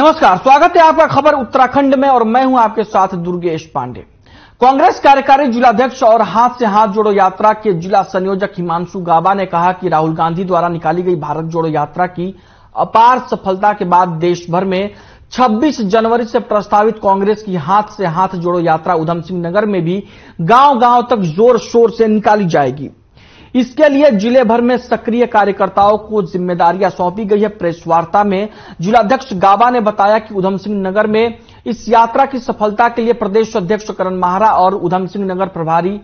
नमस्कार, स्वागत है आपका खबर उत्तराखंड में और मैं हूं आपके साथ दुर्गेश पांडे। कांग्रेस कार्यकारी जिलाध्यक्ष और हाथ से हाथ जोड़ो यात्रा के जिला संयोजक हिमांशु गाबा ने कहा कि राहुल गांधी द्वारा निकाली गई भारत जोड़ो यात्रा की अपार सफलता के बाद देश भर में 26 जनवरी से प्रस्तावित कांग्रेस की हाथ से हाथ जोड़ो यात्रा उधम सिंह नगर में भी गांव-गांव तक जोर शोर से निकाली जाएगी। इसके लिए जिले भर में सक्रिय कार्यकर्ताओं को जिम्मेदारियां सौंपी गई है। प्रेस वार्ता में जिलाध्यक्ष गाबा ने बताया कि उधम सिंह नगर में इस यात्रा की सफलता के लिए प्रदेश अध्यक्ष करण माहरा और उधम सिंह नगर प्रभारी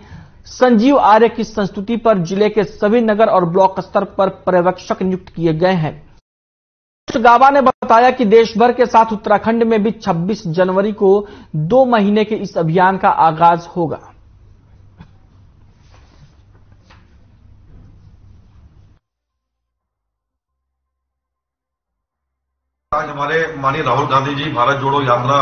संजीव आर्य की संस्तुति पर जिले के सभी नगर और ब्लॉक स्तर पर पर्यवेक्षक नियुक्त किए गए हैं। गाबा ने बताया कि देश भर के साथ उत्तराखंड में भी 26 जनवरी को 2 महीने के इस अभियान का आगाज होगा। आज हमारे माननीय राहुल गांधी जी भारत जोड़ो यात्रा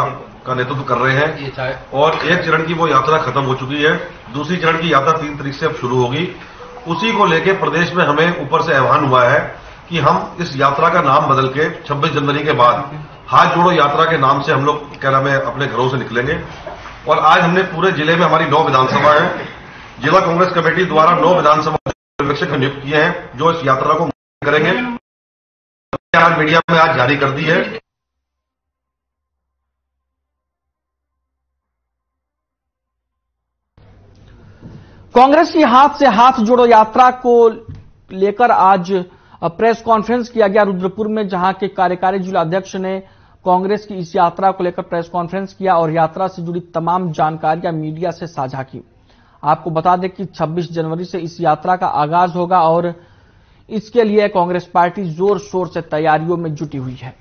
का नेतृत्व कर रहे हैं और एक चरण की वो यात्रा खत्म हो चुकी है। दूसरी चरण की यात्रा 3 तारीख से अब शुरू होगी। उसी को लेकर प्रदेश में हमें ऊपर से आह्वान हुआ है कि हम इस यात्रा का नाम बदल के 26 जनवरी के बाद हाथ जोड़ो यात्रा के नाम से हम लोग क्या नाम है अपने घरों से निकलेंगे। और आज हमने पूरे जिले में हमारी 9 विधानसभा है, जिला कांग्रेस कमेटी द्वारा 9 विधानसभा पर्यवेक्षक नियुक्त किए हैं जो इस यात्रा को करेंगे। मीडिया में आज जारी कर दी है। कांग्रेस की हाथ से हाथ जोड़ो यात्रा को लेकर आज प्रेस कॉन्फ्रेंस किया गया रुद्रपुर में, जहां के कार्यकारी जिलाध्यक्ष ने कांग्रेस की इस यात्रा को लेकर प्रेस कॉन्फ्रेंस किया और यात्रा से जुड़ी तमाम जानकारियां मीडिया से साझा की। आपको बता दें कि 26 जनवरी से इस यात्रा का आगाज होगा और इसके लिए कांग्रेस पार्टी जोर शोर से तैयारियों में जुटी हुई है।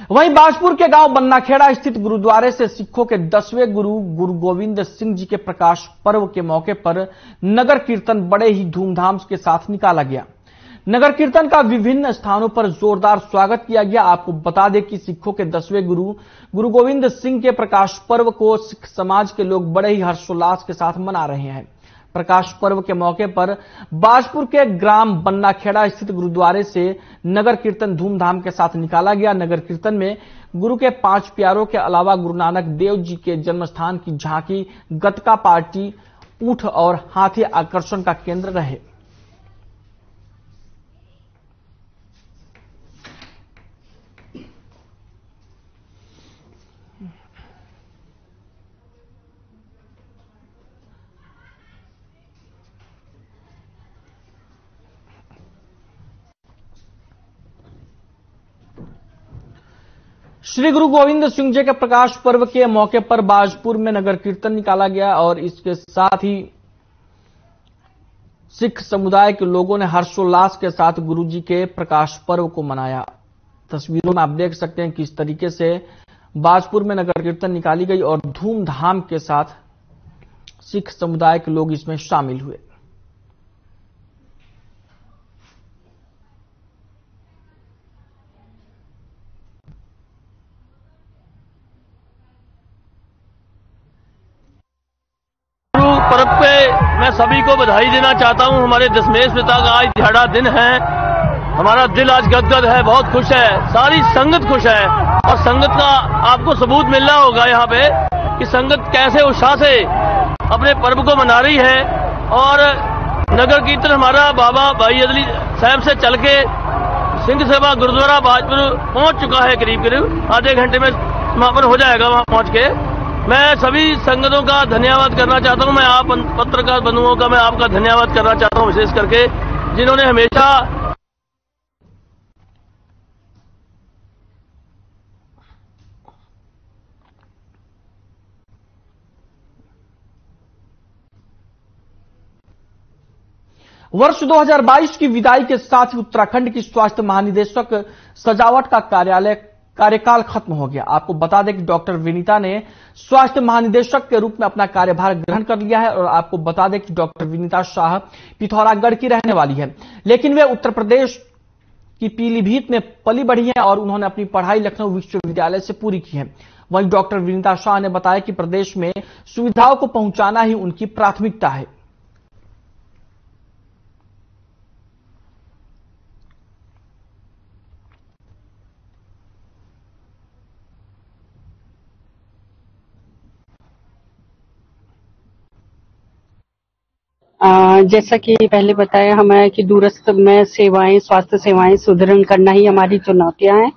वहीं बाजपुर के गांव बन्नाखेड़ा स्थित गुरुद्वारे से सिखों के 10वें गुरु गुरु गोविंद सिंह जी के प्रकाश पर्व के मौके पर नगर कीर्तन बड़े ही धूमधाम के साथ निकाला गया। नगर कीर्तन का विभिन्न स्थानों पर जोरदार स्वागत किया गया। आपको बता दें कि सिखों के 10वें गुरु गुरु गोविंद सिंह के प्रकाश पर्व को सिख समाज के लोग बड़े ही हर्षोल्लास के साथ मना रहे हैं। प्रकाश पर्व के मौके पर बाजपुर के ग्राम बन्नाखेड़ा स्थित गुरुद्वारे से नगर कीर्तन धूमधाम के साथ निकाला गया। नगर कीर्तन में गुरु के 5 प्यारों के अलावा गुरु नानक देव जी के जन्मस्थान की झांकी, गतका पार्टी, ऊंट और हाथी आकर्षण का केंद्र रहे। श्री गुरु गोविंद सिंह जी के प्रकाश पर्व के मौके पर बाजपुर में नगर कीर्तन निकाला गया और इसके साथ ही सिख समुदाय के लोगों ने हर्षोल्लास के साथ गुरु जी के प्रकाश पर्व को मनाया। तस्वीरों में आप देख सकते हैं किस तरीके से बाजपुर में नगर कीर्तन निकाली गई और धूमधाम के साथ सिख समुदाय के लोग इसमें शामिल हुए। पर्व पे मैं सभी को बधाई देना चाहता हूं। हमारे दशमेश पिता का आज दिहाड़ा दिन है। हमारा दिल आज गदगद है, बहुत खुश है, सारी संगत खुश है और संगत का आपको सबूत मिल रहा होगा यहाँ पे कि संगत कैसे उत्साह से अपने पर्व को मना रही है। और नगर कीर्तन हमारा बाबा भाई अदली साहब से चल के सिंह सभा गुरुद्वारा बाजपुर पहुंच चुका है। करीब आधे घंटे में समापन हो जाएगा वहां पहुंच के। मैं सभी संगतों का धन्यवाद करना चाहता हूं। मैं आप पत्रकार बंधुओं का मैं आपका धन्यवाद करना चाहता हूं, विशेष करके जिन्होंने हमेशा वर्ष 2022 की विदाई के साथ ही उत्तराखंड की स्वास्थ्य महानिदेशक सजावट का कार्यकाल खत्म हो गया। आपको बता दें कि डॉक्टर विनीता ने स्वास्थ्य महानिदेशक के रूप में अपना कार्यभार ग्रहण कर लिया है और आपको बता दें कि डॉक्टर विनीता शाह पिथौरागढ़ की रहने वाली है, लेकिन वे उत्तर प्रदेश की पीलीभीत में पली बढ़ी हैं और उन्होंने अपनी पढ़ाई लखनऊ विश्वविद्यालय से पूरी की है। वहीं डॉक्टर विनीता शाह ने बताया कि प्रदेश में सुविधाओं को पहुंचाना ही उनकी प्राथमिकता है। जैसा कि पहले बताया हमें कि दूरस्थ में सेवाएं, स्वास्थ्य सेवाएं सुदृढ़ करना ही हमारी चुनौतियां हैं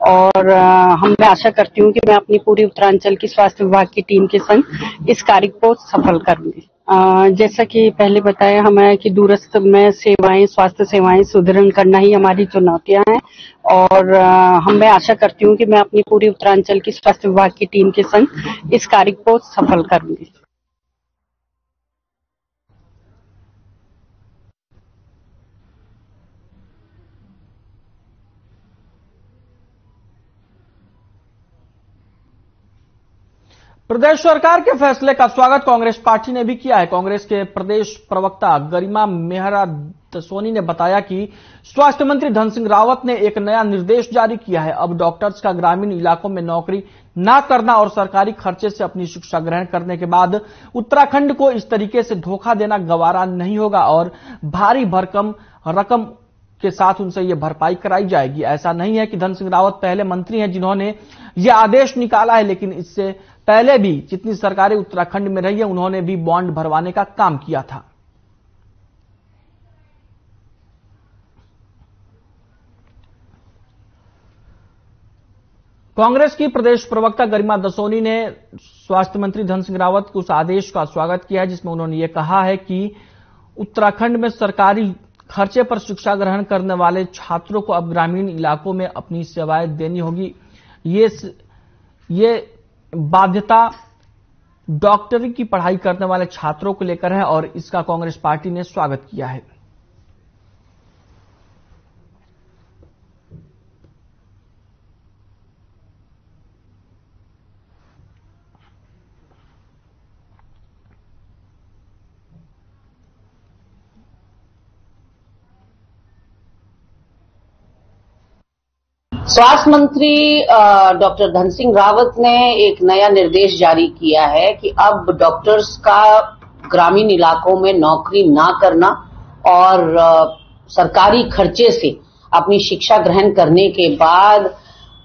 और मैं आशा करती हूं कि मैं अपनी पूरी उत्तरांचल की स्वास्थ्य विभाग की टीम के संग इस कार्य को सफल करूंगी। जैसा कि पहले बताया हमें कि दूरस्थ में सेवाएं, स्वास्थ्य सेवाएं सुदृढ़ करना ही हमारी चुनौतियां हैं और मैं आशा करती हूं कि मैं अपनी पूरी उत्तरांचल की स्वास्थ्य विभाग की टीम के संग इस कार्य को सफल करूंगी। प्रदेश सरकार के फैसले का स्वागत कांग्रेस पार्टी ने भी किया है। कांग्रेस के प्रदेश प्रवक्ता गरिमा मेहरा सोनी ने बताया कि स्वास्थ्य मंत्री धन सिंह रावत ने एक नया निर्देश जारी किया है। अब डॉक्टर्स का ग्रामीण इलाकों में नौकरी न करना और सरकारी खर्चे से अपनी शिक्षा ग्रहण करने के बाद उत्तराखंड को इस तरीके से धोखा देना गवारा नहीं होगा और भारी भरकम रकम के साथ उनसे यह भरपाई कराई जाएगी। ऐसा नहीं है कि धन सिंह रावत पहले मंत्री हैं जिन्होंने यह आदेश निकाला है, लेकिन इससे पहले भी जितनी सरकारें उत्तराखंड में रही है उन्होंने भी बॉन्ड भरवाने का काम किया था। कांग्रेस की प्रदेश प्रवक्ता गरिमा दसोनी ने स्वास्थ्य मंत्री धन सिंह रावत के उस आदेश का स्वागत किया है जिसमें उन्होंने ये कहा है कि उत्तराखंड में सरकारी खर्चे पर शिक्षा ग्रहण करने वाले छात्रों को अब ग्रामीण इलाकों में अपनी सेवाएं देनी होगी। ये बाध्यता डॉक्टरी की पढ़ाई करने वाले छात्रों को लेकर है और इसका कांग्रेस पार्टी ने स्वागत किया है। स्वास्थ्य मंत्री डॉक्टर धन सिंह रावत ने एक नया निर्देश जारी किया है कि अब डॉक्टर्स का ग्रामीण इलाकों में नौकरी ना करना और सरकारी खर्चे से अपनी शिक्षा ग्रहण करने के बाद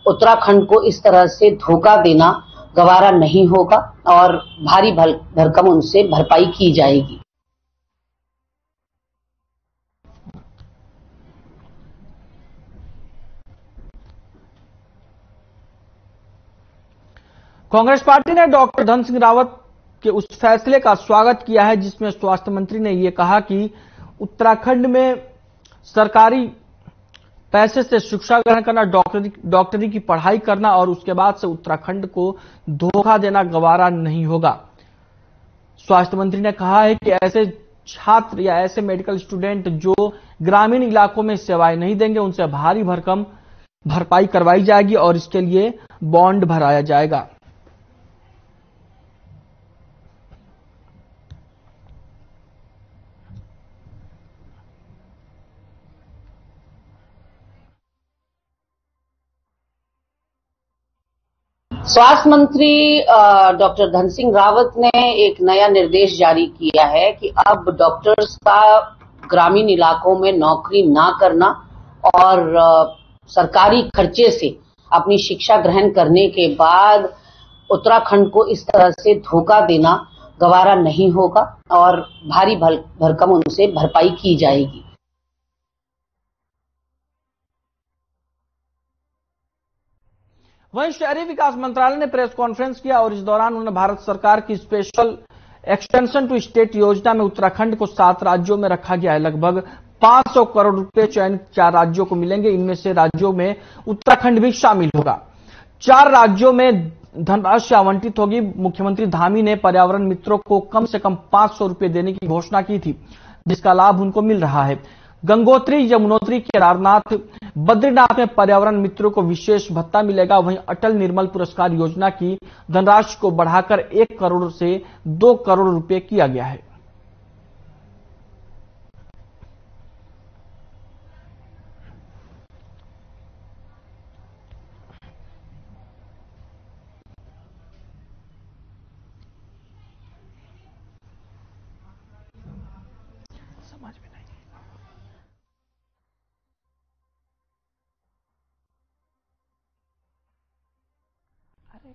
उत्तराखंड को इस तरह से धोखा देना गवारा नहीं होगा और भारी भरकम उनसे भरपाई की जाएगी। कांग्रेस पार्टी ने डॉक्टर धन सिंह रावत के उस फैसले का स्वागत किया है जिसमें स्वास्थ्य मंत्री ने यह कहा कि उत्तराखंड में सरकारी पैसे से शिक्षा ग्रहण करना, डॉक्टरी की पढ़ाई करना और उसके बाद से उत्तराखंड को धोखा देना गवारा नहीं होगा। स्वास्थ्य मंत्री ने कहा है कि ऐसे छात्र या ऐसे मेडिकल स्टूडेंट जो ग्रामीण इलाकों में सेवाएं नहीं देंगे उनसे भारी भरकम भरपाई करवाई जाएगी और इसके लिए बॉन्ड भराया जाएगा। स्वास्थ्य मंत्री डॉक्टर धन सिंह रावत ने एक नया निर्देश जारी किया है कि अब डॉक्टर्स का ग्रामीण इलाकों में नौकरी ना करना और सरकारी खर्चे से अपनी शिक्षा ग्रहण करने के बाद उत्तराखंड को इस तरह से धोखा देना गवारा नहीं होगा और भारी भरकम उनसे भरपाई की जाएगी। वहीं शहरी विकास मंत्रालय ने प्रेस कॉन्फ्रेंस किया और इस दौरान उन्होंने भारत सरकार की स्पेशल एक्सटेंशन टू स्टेट योजना में उत्तराखंड को 7 राज्यों में रखा गया है। लगभग 500 करोड़ रुपए चयनित 4 राज्यों को मिलेंगे। इनमें से राज्यों में उत्तराखंड भी शामिल होगा। 4 राज्यों में धनराशि आवंटित होगी। मुख्यमंत्री धामी ने पर्यावरण मित्रों को कम से कम 500 रुपए देने की घोषणा की थी, जिसका लाभ उनको मिल रहा है। गंगोत्री, यमुनोत्री, केदारनाथ, बद्रीनाथ में पर्यावरण मित्रों को विशेष भत्ता मिलेगा। वहीं अटल निर्मल पुरस्कार योजना की धनराशि को बढ़ाकर 1 करोड़ से 2 करोड़ रुपए किया गया है। समझ में नहीं अरे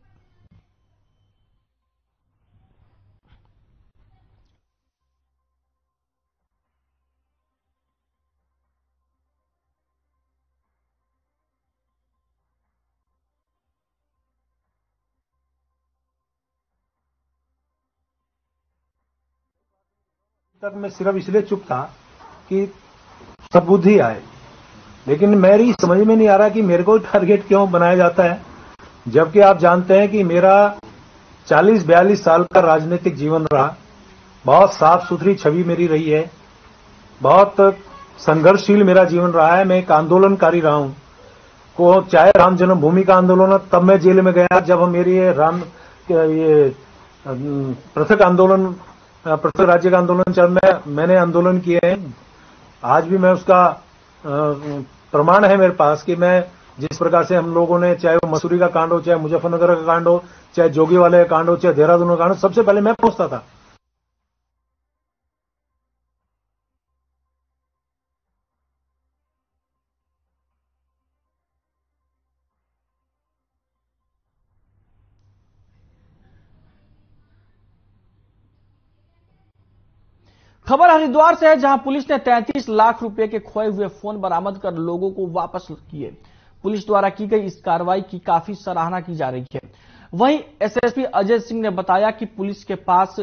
तक मैं सिर्फ इसलिए चुप था कि सद्बुद्धि आए, लेकिन मेरी समझ में नहीं आ रहा कि मेरे को टारगेट क्यों बनाया जाता है, जबकि आप जानते हैं कि मेरा 40-42 साल का राजनीतिक जीवन रहा, बहुत साफ सुथरी छवि मेरी रही है, बहुत संघर्षशील मेरा जीवन रहा है। मैं एक आंदोलनकारी रहा हूं, को चाहे राम जन्मभूमि का आंदोलन, तब मैं जेल में गया जब मेरी ये पृथक आंदोलन, पृथक राज्य का आंदोलन जब मैंने आंदोलन किए हैं। आज भी मैं उसका प्रमाण है मेरे पास कि मैं जिस प्रकार से हम लोगों ने, चाहे वो मसूरी का कांड हो, चाहे मुजफ्फरनगर का कांड हो, चाहे जोगी वाले का कांड हो, चाहे देहरादून का कांड हो, सबसे पहले मैं पहुंचता था। खबर हरिद्वार से है, जहां पुलिस ने 33 लाख रुपए के खोए हुए फोन बरामद कर लोगों को वापस किए। पुलिस द्वारा की गई इस कार्रवाई की काफी सराहना की जा रही है। वहीं एसएसपी अजय सिंह ने बताया कि पुलिस के पास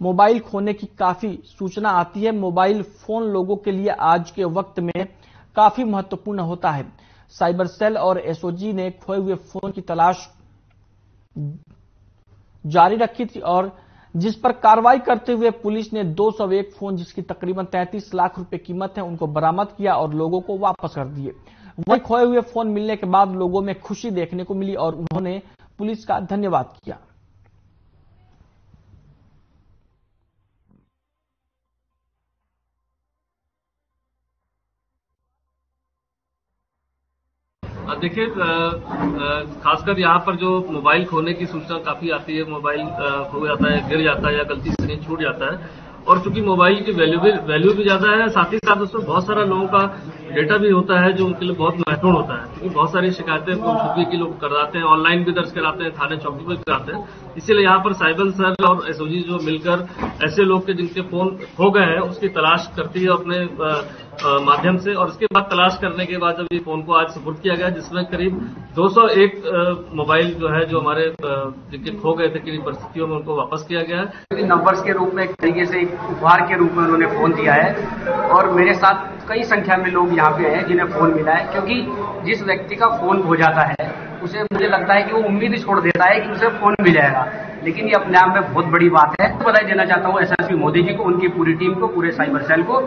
मोबाइल खोने की काफी सूचना आती है। मोबाइल फोन लोगों के लिए आज के वक्त में काफी महत्वपूर्ण होता है। साइबर सेल और एसओजी ने खोए हुए फोन की तलाश जारी रखी थी और जिस पर कार्रवाई करते हुए पुलिस ने 201 फोन, जिसकी तकरीबन 33 लाख रुपए कीमत है, उनको बरामद किया और लोगों को वापस कर दिए। वहीं खोए हुए फोन मिलने के बाद लोगों में खुशी देखने को मिली और उन्होंने पुलिस का धन्यवाद किया। देखिए, खासकर यहाँ पर जो मोबाइल खोने की सूचना काफी आती है, मोबाइल खो जाता है, गिर जाता है या गलती से कहीं छूट जाता है। और चूंकि मोबाइल की वैल्यू भी ज्यादा है, साथ ही साथ उसमें बहुत सारा लोगों का डेटा भी होता है जो उनके लिए बहुत महत्वपूर्ण होता है। क्योंकि बहुत सारी शिकायतें गुमशुदगी की लोग कराते हैं, ऑनलाइन भी दर्ज कराते हैं, थाने चौकी पर कराते हैं। इसीलिए यहाँ पर साइबर सेल और एसओजी जो मिलकर ऐसे लोग के जिनके फोन खो गए हैं उसकी तलाश करती है अपने माध्यम से। और इसके बाद तलाश करने के बाद जब ये फोन को आज सुपुर्द किया गया, जिसमें करीब 201 मोबाइल जो है, जो हमारे जिनके खो गए थे किन्हीं परिस्थितियों में, उनको वापस किया गया है। नंबर्स के रूप में एक तरीके से एक उपहार के रूप में उन्होंने फोन दिया है और मेरे साथ कई संख्या में लोग यहाँ पे हैं जिन्हें फोन मिला है। क्योंकि जिस व्यक्ति का फोन खो जाता है उसे, मुझे लगता है कि वो उम्मीद ही छोड़ देता है कि उसे फोन मिल जाएगा, लेकिन ये अपने आप में बहुत बड़ी बात है। बधाई देना चाहता हूँ एसएसपी मोदी जी को, उनकी पूरी टीम को, पूरे साइबर सेल को।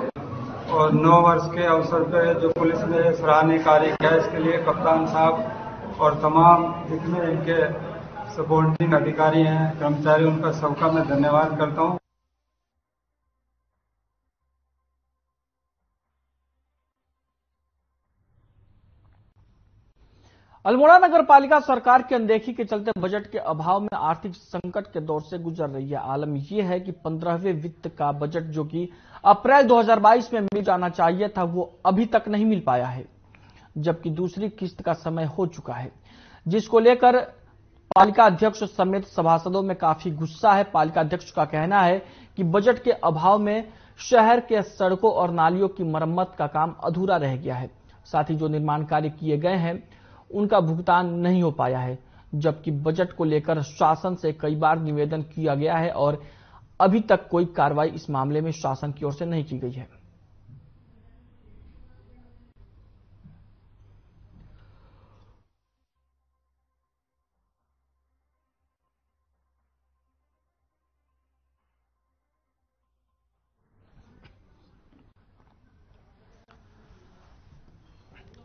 और 9 वर्ष के अवसर पर जो पुलिस ने सराहनीय कार्य किया, इसके लिए कप्तान साहब और तमाम जितने इनके सबॉर्डिनेट अधिकारी हैं, कर्मचारी, उनका सबका मैं धन्यवाद करता हूं। अल्मोड़ा नगर पालिका सरकार की अनदेखी के चलते बजट के अभाव में आर्थिक संकट के दौर से गुजर रही है। आलम यह है कि 15वें वित्त का बजट, जो कि अप्रैल 2022 में मिल जाना चाहिए था, वो अभी तक नहीं मिल पाया है, जबकि दूसरी किस्त का समय हो चुका है, जिसको लेकर पालिका अध्यक्ष समेत सभासदों में काफी गुस्सा है। पालिका अध्यक्ष का कहना है कि बजट के अभाव में शहर के सड़कों और नालियों की मरम्मत का काम अधूरा रह गया है। साथ ही जो निर्माण कार्य किए गए हैं उनका भुगतान नहीं हो पाया है, जबकि बजट को लेकर शासन से कई बार निवेदन किया गया है और अभी तक कोई कार्रवाई इस मामले में शासन की ओर से नहीं की गई है।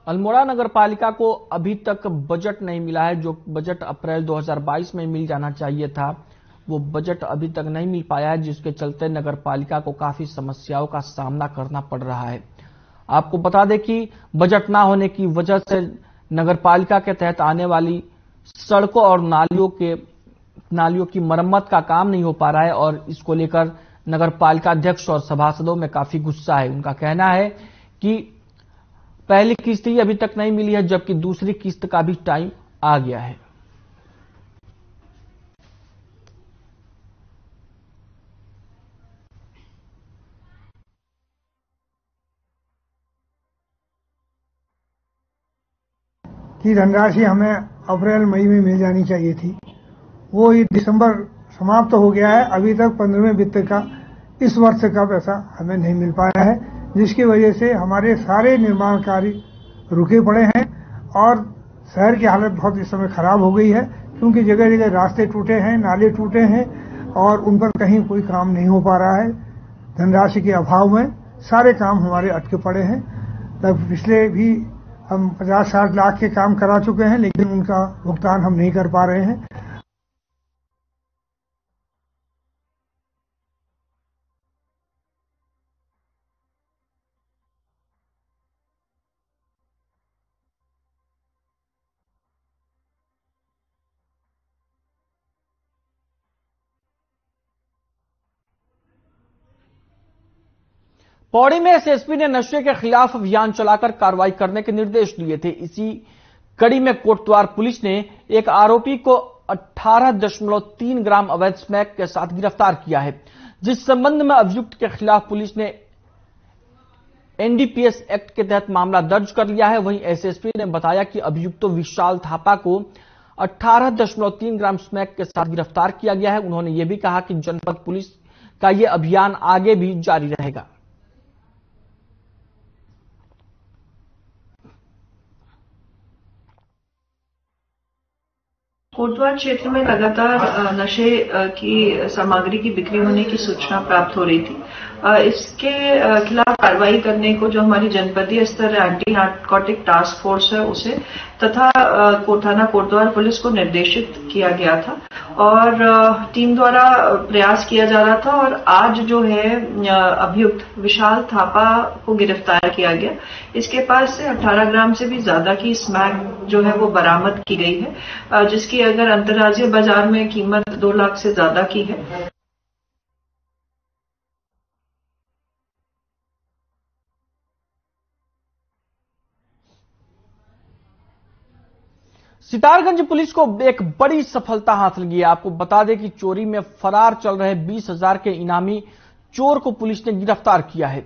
अल्मोड़ा नगर पालिका को अभी तक बजट नहीं मिला है। जो बजट अप्रैल 2022 में मिल जाना चाहिए था, वो बजट अभी तक नहीं मिल पाया है, जिसके चलते नगर पालिका को काफी समस्याओं का सामना करना पड़ रहा है। आपको बता दें कि बजट ना होने की वजह से नगर पालिका के तहत आने वाली सड़कों और नालियों की मरम्मत का काम नहीं हो पा रहा है और इसको लेकर नगर पालिका अध्यक्ष और सभासदों में काफी गुस्सा है। उनका कहना है कि पहली किस्त ही अभी तक नहीं मिली है, जबकि दूसरी किस्त का भी टाइम आ गया है। की धनराशि हमें अप्रैल मई में मिल जानी चाहिए थी, वो ही दिसंबर समाप्त हो गया है। अभी तक 15वें वित्त का इस वर्ष का पैसा हमें नहीं मिल पाया है, जिसकी वजह से हमारे सारे निर्माण कार्य रुके पड़े हैं और शहर की हालत बहुत इस समय खराब हो गई है, क्योंकि जगह जगह रास्ते टूटे हैं, नाले टूटे हैं और उन पर कहीं कोई काम नहीं हो पा रहा है। धनराशि के अभाव में सारे काम हमारे अटके पड़े हैं। तब पिछले भी हम 50-60 लाख के काम करा चुके हैं, लेकिन उनका भुगतान हम नहीं कर पा रहे हैं। पौड़ी में एसएसपी ने नशे के खिलाफ अभियान चलाकर कार्रवाई करने के निर्देश दिए थे। इसी कड़ी में कोटद्वार पुलिस ने एक आरोपी को 18.3 ग्राम अवैध स्मैक के साथ गिरफ्तार किया है, जिस संबंध में अभियुक्त के खिलाफ पुलिस ने एनडीपीएस एक्ट के तहत मामला दर्ज कर लिया है। वहीं एसएसपी ने बताया कि अभियुक्त विशाल थापा को 18.3 ग्राम स्मैक के साथ गिरफ्तार किया गया है। उन्होंने यह भी कहा कि जनपद पुलिस का यह अभियान आगे भी जारी रहेगा। कोटद्वार क्षेत्र में लगातार नशे की सामग्री की बिक्री होने की सूचना प्राप्त हो रही थी। इसके खिलाफ कार्रवाई करने को जो हमारी जनपदीय स्तर एंटी नार्कोटिक टास्क फोर्स है उसे तथा थाना कोटद्वार पुलिस को निर्देशित किया गया था और टीम द्वारा प्रयास किया जा रहा था और आज जो है अभियुक्त विशाल थापा को गिरफ्तार किया गया। इसके पास से 18 ग्राम से भी ज्यादा की स्मैक जो है वो बरामद की गई है, जिसकी अगर अंतर्राज्यीय बाजार में कीमत 2 लाख से ज्यादा की है। सितारगंज पुलिस को एक बड़ी सफलता हासिल की है। आपको बता दें कि चोरी में फरार चल रहे 20,000 के इनामी चोर को पुलिस ने गिरफ्तार किया है।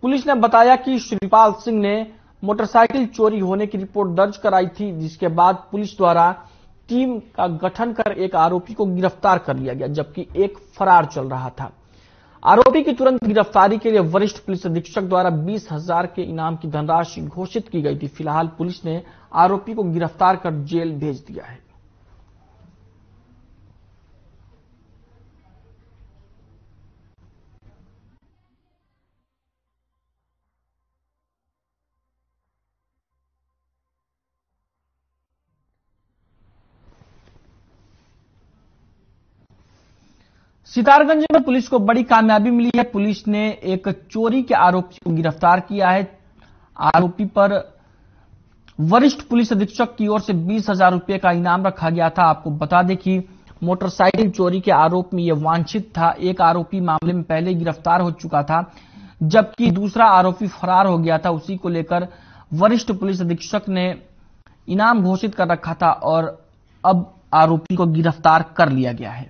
पुलिस ने बताया कि श्रीपाल सिंह ने मोटरसाइकिल चोरी होने की रिपोर्ट दर्ज कराई थी, जिसके बाद पुलिस द्वारा टीम का गठन कर एक आरोपी को गिरफ्तार कर लिया गया, जबकि एक फरार चल रहा था। आरोपी की तुरंत गिरफ्तारी के लिए वरिष्ठ पुलिस अधीक्षक द्वारा 20,000 के इनाम की धनराशि घोषित की गई थी। फिलहाल पुलिस ने आरोपी को गिरफ्तार कर जेल भेज दिया है। सितारगंज में पुलिस को बड़ी कामयाबी मिली है। पुलिस ने एक चोरी के आरोपी को गिरफ्तार किया है। आरोपी पर वरिष्ठ पुलिस अधीक्षक की ओर से 20,000 रुपए का इनाम रखा गया था। आपको बता दें कि मोटरसाइकिल चोरी के आरोप में यह वांछित था। एक आरोपी मामले में पहले गिरफ्तार हो चुका था, जबकि दूसरा आरोपी फरार हो गया था। उसी को लेकर वरिष्ठ पुलिस अधीक्षक ने इनाम घोषित कर रखा था और अब आरोपी को गिरफ्तार कर लिया गया है।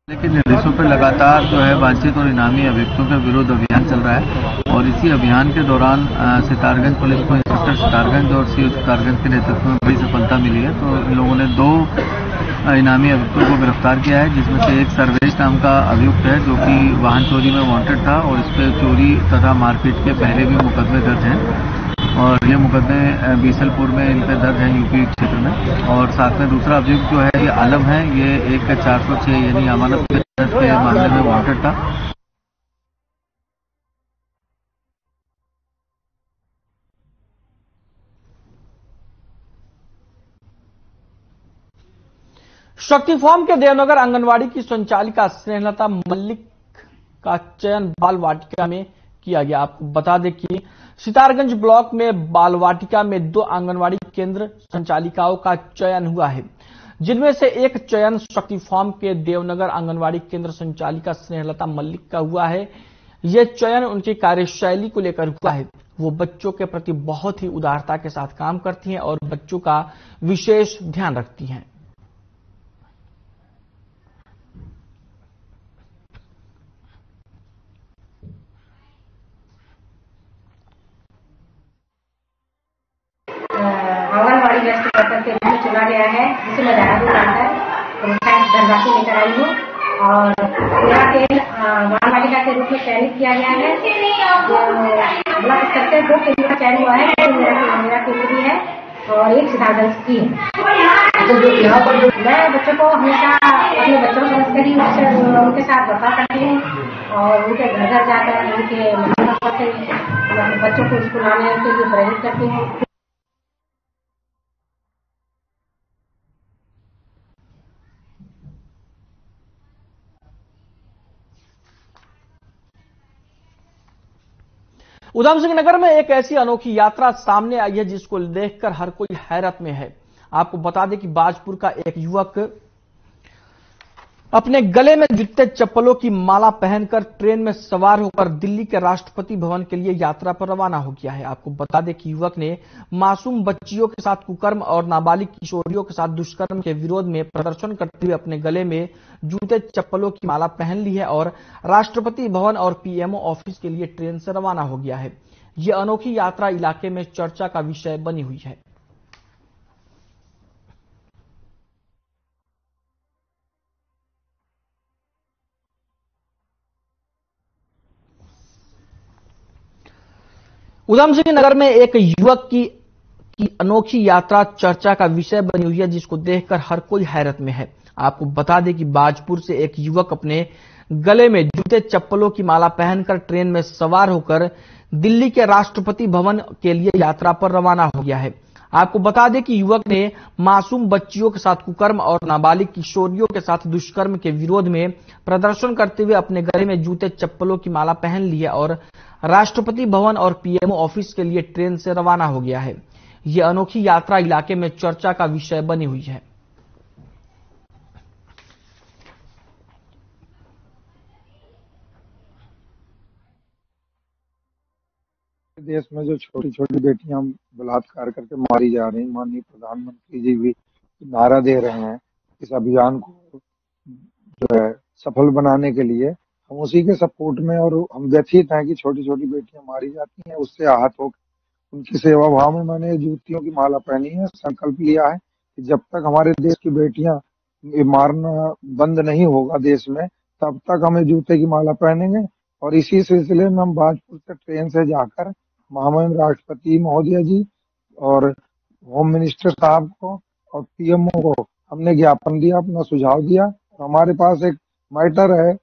के निर्देशों पर लगातार जो है वांछित और इनामी अभियुक्तों के विरुद्ध अभियान चल रहा है और इसी अभियान के दौरान सितारगंज पुलिस को इंस्पेक्टर सितारगंज और सीओ सितारगंज के नेतृत्व में बड़ी सफलता मिली है। तो इन लोगों ने 2 इनामी अभियुक्तों को गिरफ्तार किया है, जिसमें से एक सर्वेश नाम का अभियुक्त है जो कि वाहन चोरी में वांटेड था और इस पर चोरी तथा मारपीट के पहले भी मुकदमे दर्ज हैं और ये मुकदमे बीसलपुर में इन पे दर्ज है यूपी क्षेत्र में। और साथ में दूसरा अभियुक्त जो है ये आलम है, ये एक 406 यानी अमानत के मामले में वांटेड था। शक्ति फॉर्म के देवनगर आंगनवाड़ी की संचालिका स्नेहलता मल्लिक का चयन बाल वाटिका में किया गया। आपको बता दें कि सितारगंज ब्लॉक में बाल वाटिका में 2 आंगनवाड़ी केंद्र संचालिकाओं का चयन हुआ है, जिनमें से एक चयन शक्ति फॉर्म के देवनगर आंगनवाड़ी केंद्र संचालिका स्नेहलता मल्लिक का हुआ है। यह चयन उनकी कार्यशैली को लेकर हुआ है। वो बच्चों के प्रति बहुत ही उदारता के साथ काम करती हैं और बच्चों का विशेष ध्यान रखती हैं। वर्कर के रूप में चुना गया है, जिसे मैं देहरादून आकर धनराशि लेकर आई हूँ। और मेरा तेल बाल के रूप में चयनित किया गया है। ब्लॉक स्तर से 2 केंद्र का चयन हुआ है, मेरा केंद्र भी है और एक सिद्धार्थ की है। तो यहाँ पर मैं बच्चों को हमेशा अपने बच्चों समझकर ही उनके साथ बर्ताव करती हूँ और उनके घर घर जाकर उनके मम्मी पापा से बच्चों को स्कूल आने के लिए प्रेरित करती हूँ। उधम सिंह नगर में एक ऐसी अनोखी यात्रा सामने आई है जिसको देखकर हर कोई हैरत में है। आपको बता दें कि बाजपुर का एक युवक अपने गले में जूते चप्पलों की माला पहनकर ट्रेन में सवार होकर दिल्ली के राष्ट्रपति भवन के लिए यात्रा पर रवाना हो गया है। आपको बता दें कि युवक ने मासूम बच्चियों के साथ कुकर्म और नाबालिग किशोरियों के साथ दुष्कर्म के विरोध में प्रदर्शन करते हुए अपने गले में जूते चप्पलों की माला पहन ली है और राष्ट्रपति भवन और पीएमओ ऑफिस के लिए ट्रेन से रवाना हो गया है। यह अनोखी यात्रा इलाके में चर्चा का विषय बनी हुई है। उधम सिंह नगर में एक युवक की अनोखी यात्रा चर्चा का विषय बनी हुई है जिसको देखकर हर कोई हैरत में है। आपको बता दें कि बाजपुर से एक युवक अपने गले में जूते चप्पलों की माला पहनकर ट्रेन में सवार होकर दिल्ली के राष्ट्रपति भवन के लिए यात्रा पर रवाना हो गया है। आपको बता दें कि युवक ने मासूम बच्चियों के साथ कुकर्म और नाबालिग किशोरियों के साथ दुष्कर्म के विरोध में प्रदर्शन करते हुए अपने गले में जूते चप्पलों की माला पहन ली है और राष्ट्रपति भवन और पीएमओ ऑफिस के लिए ट्रेन से रवाना हो गया है। यह अनोखी यात्रा इलाके में चर्चा का विषय बनी हुई है। देश में जो छोटी छोटी बेटियां बलात्कार करके मारी जा रही, माननीय प्रधानमंत्री जी भी नारा दे रहे हैं इस अभियान को जो है सफल बनाने के लिए। हम उसी के सपोर्ट में और हम व्यथित हैं कि छोटी छोटी बेटियां मारी जाती हैं। उससे आहत होकर उनकी सेवा भाव में मैंने जूतियों की माला पहनी है। संकल्प लिया है कि जब तक हमारे देश की बेटियां मारना बंद नहीं होगा देश में, तब तक हमें जूते की माला पहनेंगे। और इसी सिलसिले में हम बाजपुर से ट्रेन से जाकर महामहिम राष्ट्रपति महोदय जी और होम मिनिस्टर साहब को और पीएमओ को हमने ज्ञापन दिया, अपना सुझाव दिया। हमारे पास एक मैटर है।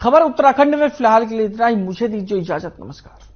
खबर उत्तराखंड में फिलहाल के लिए इतना ही। मुझे दीजिए इजाजत। नमस्कार।